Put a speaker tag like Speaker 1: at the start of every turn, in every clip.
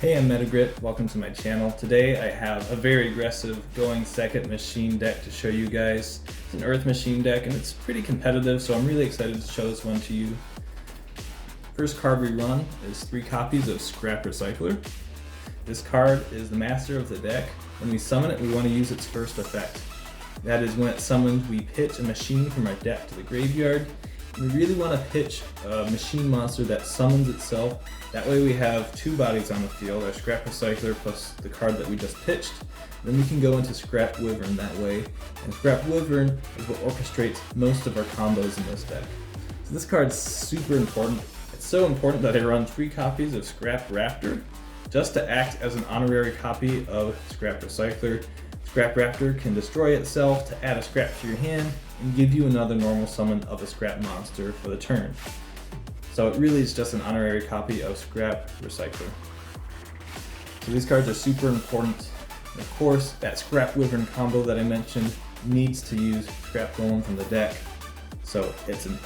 Speaker 1: Hey, I'm Metagrit. Welcome to my channel. Today I have a very aggressive going second machine deck to show you guys. It's an Earth machine deck and it's pretty competitive, so I'm really excited to show this one to you. First card we run is 3 copies of Scrap Recycler. This card is the master of the deck. When we summon it, we want to use its first effect. That is, when it's summoned, we pitch a machine from our deck to the graveyard. We really want to pitch a machine monster that summons itself. That way we have 2 bodies on the field, our Scrap Recycler plus the card that we just pitched. Then we can go into Scrap Wyvern that way. And Scrap Wyvern is what orchestrates most of our combos in this deck. So this card's super important. It's so important that I run 3 copies of Scrap Raptor just to act as an honorary copy of Scrap Recycler. Scrap Raptor can destroy itself to add a scrap to your hand and give you another normal summon of a scrap monster for the turn. So it really is just an honorary copy of Scrap Recycler. So these cards are super important. And of course, that Scrap Wyvern combo that I mentioned needs to use Scrap Golem from the deck. So it's an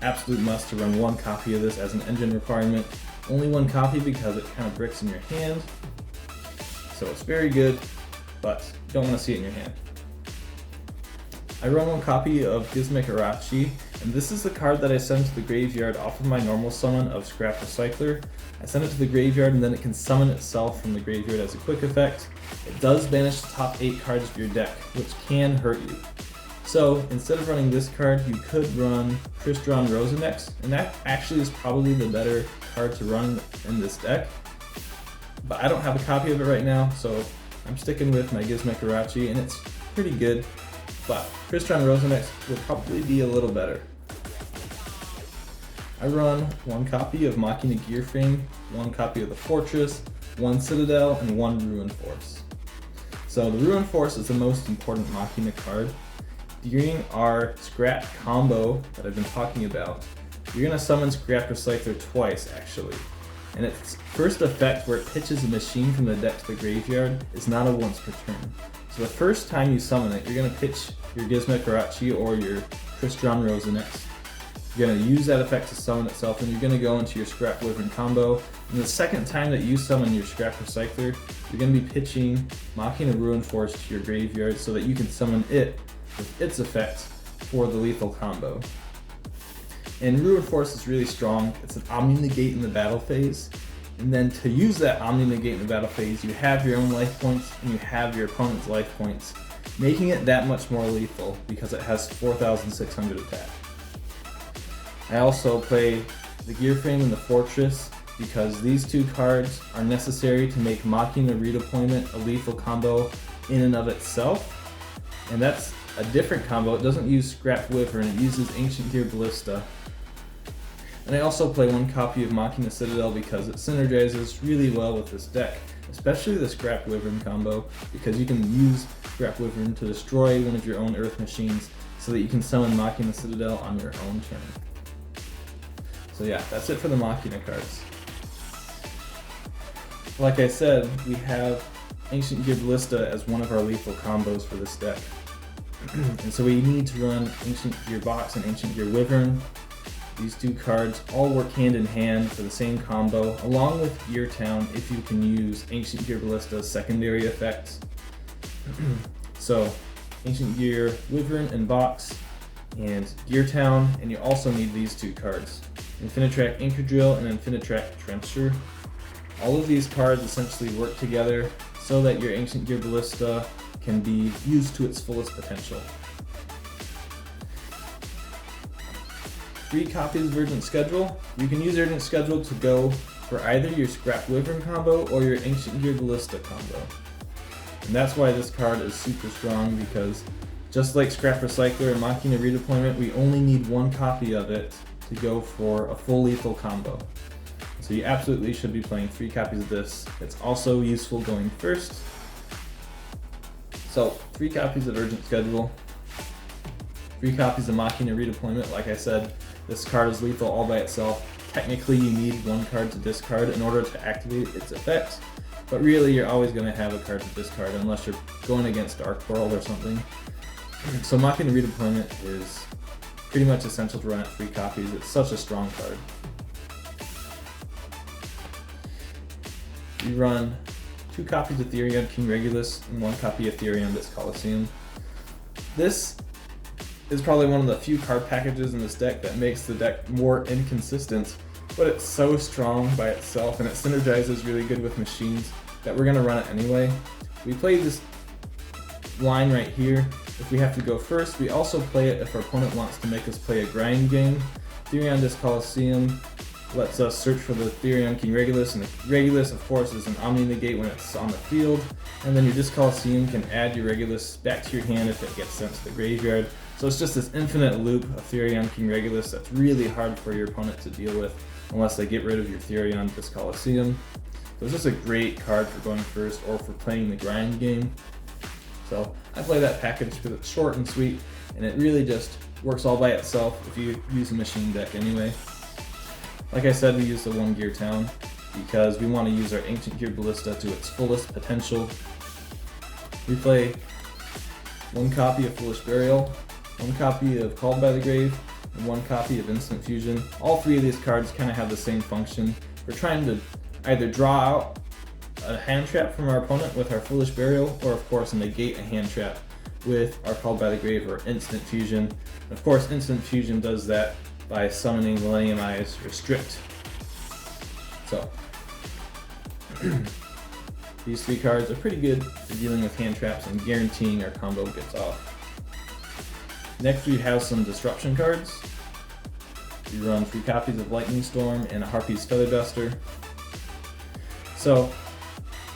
Speaker 1: absolute must to run 1 copy of this as an engine requirement. Only 1 copy because it kind of bricks in your hand. So it's very good, but you don't want to see it in your hand. I run 1 copy of Gizmekarachi, and this is the card that I send to the graveyard off of my normal summon of Scrap Recycler. I send it to the graveyard and then it can summon itself from the graveyard as a quick effect. It does banish the top 8 cards of your deck, which can hurt you. So instead of running this card, you could run Tristram Rosenex, and that actually is probably the better card to run in this deck. But I don't have a copy of it right now, so I'm sticking with my Gizmekarachi, and it's pretty good. But Tristram Rosenex will probably be a little better. I run 1 copy of Machina Gearframe, 1 copy of the Fortress, 1 Citadel, and 1 Ruin Force. So the Ruin Force is the most important Machina card. During our Scrap combo that I've been talking about, you're going to summon Scrap Recycler twice actually. And its first effect, where it pitches a machine from the deck to the graveyard, is not a once per turn. So the first time you summon it, you're going to pitch your Gizmekarachi or your Tristram Rosenex. You're going to use that effect to summon itself, and you're going to go into your Scrap Wyvern combo. And the second time that you summon your Scrap Recycler, you're going to be pitching Machina Ruin Force to your graveyard so that you can summon it with its effect for the lethal combo. And Ruin Force is really strong. It's an Omni Negate in the battle phase. And then to use that Omni Negate in the battle phase, you have your own life points and you have your opponent's life points, making it that much more lethal because it has 4,600 attack. I also play the Gearframe and the Fortress because these 2 cards are necessary to make Machina Redeployment a lethal combo in and of itself. And that's a different combo. It doesn't use Scrap Wyvern, it uses Ancient Gear Ballista. And I also play 1 copy of Machina Citadel because it synergizes really well with this deck, especially the Scrap Wyvern combo, because you can use Scrap Wyvern to destroy one of your own Earth machines so that you can summon Machina Citadel on your own turn. So yeah, that's it for the Machina cards. Like I said, we have Ancient Gear Ballista as one of our lethal combos for this deck. And so we need to run Ancient Gear Box and Ancient Gear Wyvern. These 2 cards all work hand in hand for the same combo, along with Gear Town if you can use Ancient Gear Ballista's secondary effects. So Ancient Gear Wyvern and Box and Gear Town, and you also need these 2 cards, Infinitrack Anchor Drill and Infinitrack Trencher. All of these cards essentially work together so that your Ancient Gear Ballista can be used to its fullest potential. 3 copies of Urgent Schedule. You can use Urgent Schedule to go for either your Scrap Wyvern combo or your Ancient Gear Ballista combo. And that's why this card is super strong, because just like Scrap Recycler and Machina Redeployment, we only need 1 copy of it to go for a full lethal combo. So you absolutely should be playing 3 copies of this. It's also useful going first. So 3 copies of Urgent Schedule, 3 copies of Machina Redeployment. Like I said, this card is lethal all by itself. Technically you need 1 card to discard in order to activate its effects, but really you're always going to have a card to discard unless you're going against Dark World or something. So Machina Redeployment is pretty much essential to run at 3 copies. It's such a strong card. we run 2 copies of Therion King Regulus and 1 copy of Therion This Colosseum. This is probably one of the few card packages in this deck that makes the deck more inconsistent, but it's so strong by itself and it synergizes really good with machines that we're going to run it anyway. We play this line right here if we have to go first. We also play it if our opponent wants to make us play a grind game. Therion This Colosseum lets us search for the Therion King Regulus, and the Regulus of course is an Omni Negate when it's on the field, and then your This Colosseum can add your Regulus back to your hand if it gets sent to the graveyard. So it's just this infinite loop of Therion King Regulus that's really hard for your opponent to deal with unless they get rid of your Therion This Colosseum. So it's just a great card for going first or for playing the grind game. So I play that package because it's short and sweet, and it really just works all by itself if you use a machine deck anyway. Like I said, we use the 1 Gear Town because we want to use our Ancient Gear Ballista to its fullest potential. We play 1 copy of Foolish Burial, 1 copy of Called by the Grave, and 1 copy of Instant Fusion. All 3 of these cards kind of have the same function. We're trying to either draw out a hand trap from our opponent with our Foolish Burial, or of course negate a hand trap with our Called by the Grave or Instant Fusion. And of course Instant Fusion does that by summoning Millennium Eyes Restrict. So these 3 cards are pretty good for dealing with hand traps and guaranteeing our combo gets off. Next we have some disruption cards. We run 3 copies of Lightning Storm and a Harpy's Feather Duster. So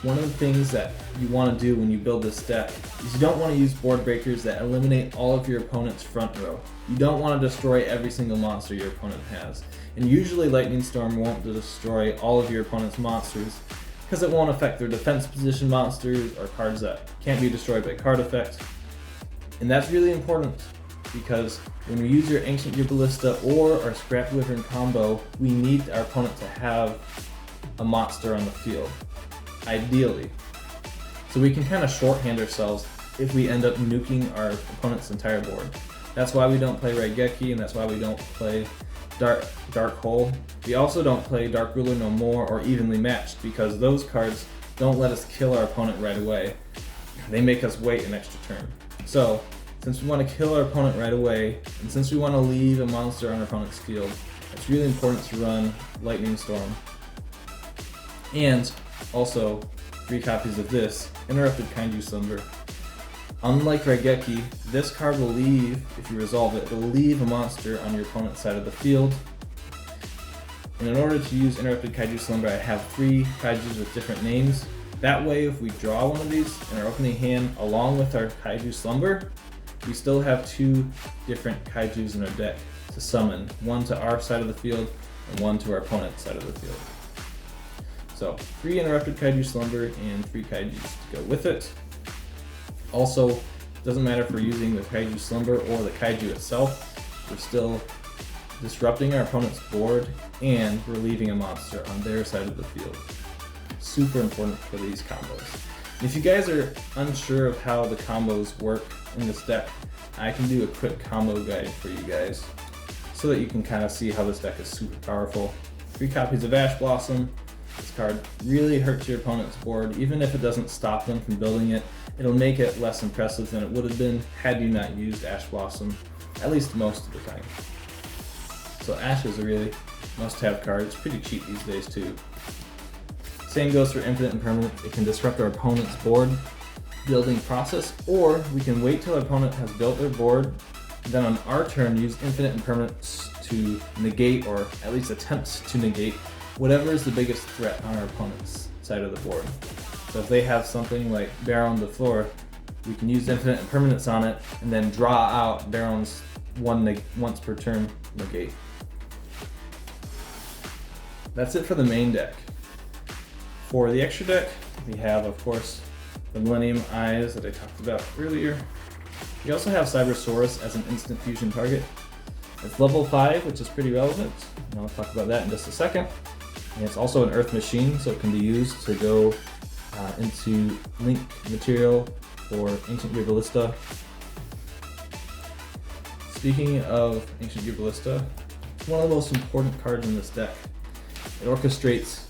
Speaker 1: one of the things that you want to do when you build this deck is you don't want to use board breakers that eliminate all of your opponent's front row. You don't want to destroy every single monster your opponent has. And usually Lightning Storm won't destroy all of your opponent's monsters because it won't affect their defense position monsters or cards that can't be destroyed by card effect. And that's really important because when we use your Ancient Gear Ballista or our Scrap Wyvern combo, we need our opponent to have a monster on the field, ideally. So we can kind of shorthand ourselves if we end up nuking our opponent's entire board. That's why we don't play Raigeki, and that's why we don't play Dark Hole. We also don't play Dark Ruler No More or Evenly Matched because those cards don't let us kill our opponent right away. They make us wait an extra turn. So since we want to kill our opponent right away, and since we want to leave a monster on our opponent's field, it's really important to run Lightning Storm. And also 3 copies of this, Interrupted Kaiju Slumber. Unlike Raigeki, this card will leave, if you resolve it, it will leave a monster on your opponent's side of the field. And in order to use Interrupted Kaiju Slumber, I have 3 kaijus with different names. That way, if we draw one of these in our opening hand along with our Kaiju Slumber, we still have 2 different kaijus in our deck to summon. 1 to our side of the field and 1 to our opponent's side of the field. So 3 Interrupted Kaiju Slumber and 3 kaijus to go with it. Also, it doesn't matter if we're using the Kaiju Slumber or the kaiju itself, we're still disrupting our opponent's board and we're leaving a monster on their side of the field. Super important for these combos. If you guys are unsure of how the combos work in this deck, I can do a quick combo guide for you guys so that you can kind of see how this deck is super powerful. 3 copies of Ash Blossom. This card really hurts your opponent's board. Even if it doesn't stop them from building it, it'll make it less impressive than it would have been had you not used Ash Blossom, at least most of the time. So Ash is a really must-have card. It's pretty cheap these days too. Same goes for Infinite Impermanent. It can disrupt our opponent's board building process, or we can wait till our opponent has built their board, then on our turn use Infinite Impermanence to negate, or at least attempt to negate, whatever is the biggest threat on our opponent's side of the board. So if they have something like Baron the Floor, we can use Infinite Impermanence on it and then draw out Baron's once per turn negate. That's it for the main deck. For the extra deck, we have, of course, the Millennium Eyes that I talked about earlier. We also have Cybersaurus as an instant fusion target. It's level 5, which is pretty relevant, and I'll talk about that in just a second. And it's also an Earth Machine, so it can be used to go into Link material for Ancient Gear Ballista. Speaking of Ancient Gear Ballista, it's one of the most important cards in this deck. It orchestrates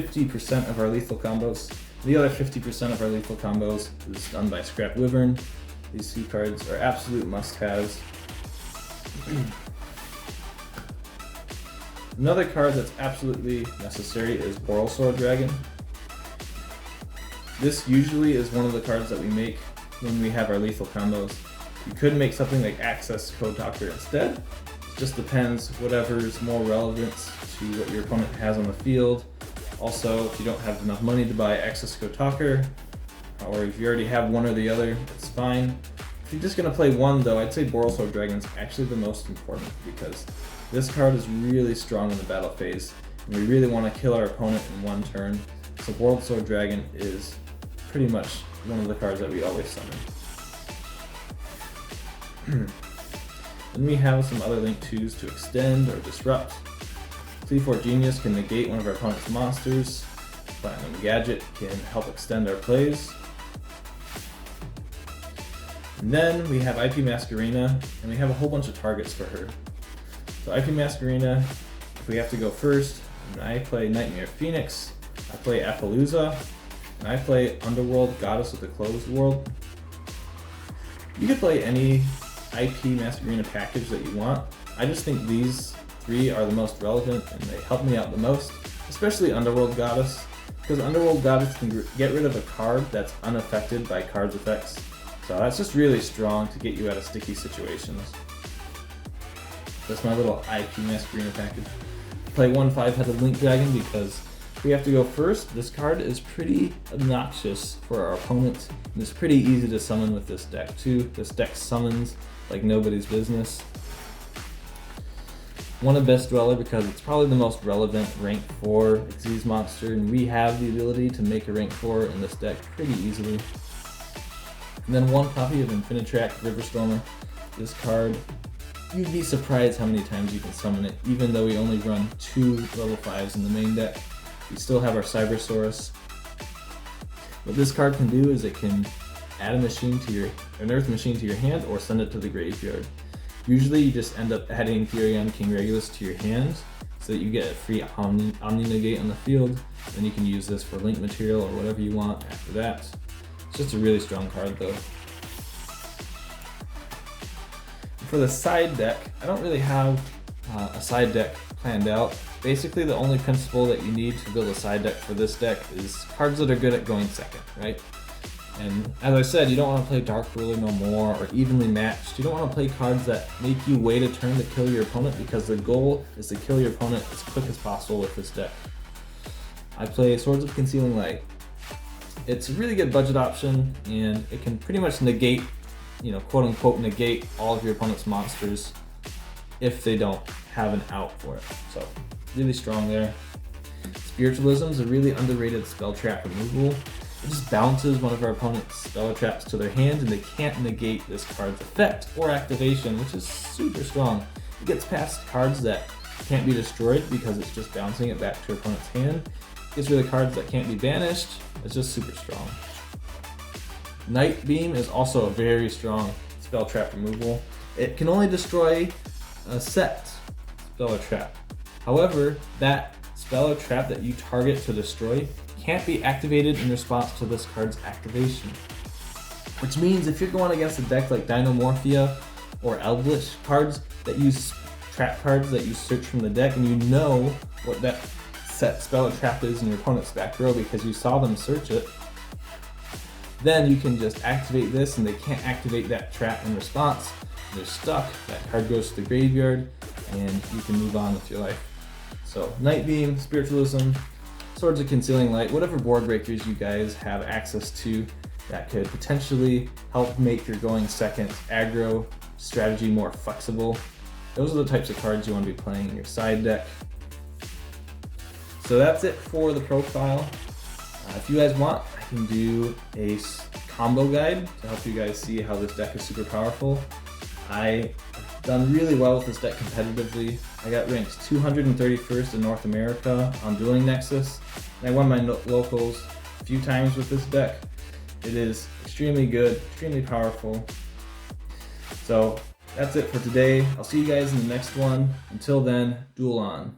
Speaker 1: 50% of our lethal combos. The other 50% of our lethal combos is done by Scrap Wyvern. These two cards are absolute must-haves. Another card that's absolutely necessary is Borrelsword Dragon. This usually is one of the cards that we make when we have our lethal combos. You could make something like Access Code Talker instead. It just depends whatever's more relevant to what your opponent has on the field. Also, if you don't have enough money to buy Access Code Talker, or if you already have one or the other, it's fine. If you're just going to play one though, I'd say Borrelsword Dragon is actually the most important because this card is really strong in the battle phase, and we really want to kill our opponent in one turn. So Borrelsword Dragon is pretty much one of the cards that we always summon. Then we have some other Link 2s to extend or disrupt. Fleetfoot Genius can negate one of our opponent's monsters. Platinum Gadget can help extend our plays. And then we have IP Masquerena, and we have a whole bunch of targets for her. So IP Masquerena, if we have to go first, and I play Nightmare Phoenix, I play Appaloosa, and I play Underworld Goddess of the Closed World. You could play any IP Masquerena package that you want. I just think these three are the most relevant and they help me out the most, especially Underworld Goddess, because Underworld Goddess can get rid of a card that's unaffected by cards' effects. So that's just really strong to get you out of sticky situations. That's my little IP Masquerena package. Play one 5-headed Link Dragon because if we have to go first, this card is pretty obnoxious for our opponent, and it's pretty easy to summon with this deck too. This deck summons like nobody's business. One of Best Dweller because it's probably the most relevant rank 4 Xyz monster, and we have the ability to make a rank 4 in this deck pretty easily. And then one copy of Infinitrack Riverstormer. This card, you'd be surprised how many times you can summon it, even though we only run 2 level 5s in the main deck. We still have our Cybersaurus. What this card can do is it can add an Earth machine to your hand or send it to the graveyard. Usually you just end up adding Therion King Regulus to your hand so that you get a free Omni Negate on the field. Then you can use this for link material or whatever you want after that. It's just a really strong card though. For the side deck, I don't really have a side deck planned out. Basically the only principle that you need to build a side deck for this deck is cards that are good at going second, right? And as I said, you don't want to play Dark Ruler no more or Evenly Matched. You don't want to play cards that make you wait a turn to kill your opponent because the goal is to kill your opponent as quick as possible with this deck. I play Swords of Concealing Light. It's a really good budget option and it can pretty much negate, quote unquote negate all of your opponent's monsters if they don't have an out for it. So really strong there. Spiritualism is a really underrated spell trap removal. It just bounces one of our opponent's spell traps to their hand and they can't negate this card's effect or activation, which is super strong. It gets past cards that can't be destroyed because it's just bouncing it back to your opponent's hand. It gets rid of cards that can't be banished. It's just super strong. Night Beam is also a very strong spell trap removal. It can only destroy a set spell trap. However, that spell or trap that you target to destroy can't be activated in response to this card's activation. Which means if you're going against a deck like Dinomorphia or Eldritch, cards that use trap cards that you search from the deck and you know what that set spell or trap is in your opponent's back row because you saw them search it, then you can just activate this and they can't activate that trap in response. They're stuck, that card goes to the graveyard, and you can move on with your life. So Night Beam, Spiritualism, Swords of Concealing Light, whatever board breakers you guys have access to that could potentially help make your going second aggro strategy more flexible. Those are the types of cards you want to be playing in your side deck. So that's it for the profile. If you guys want, I can do a combo guide to help you guys see how this deck is super powerful. I've done really well with this deck competitively. I got ranked 231st in North America on Dueling Nexus, and I won my locals a few times with this deck. It is extremely good, extremely powerful. So that's it for today. I'll see you guys in the next one. Until then, duel on.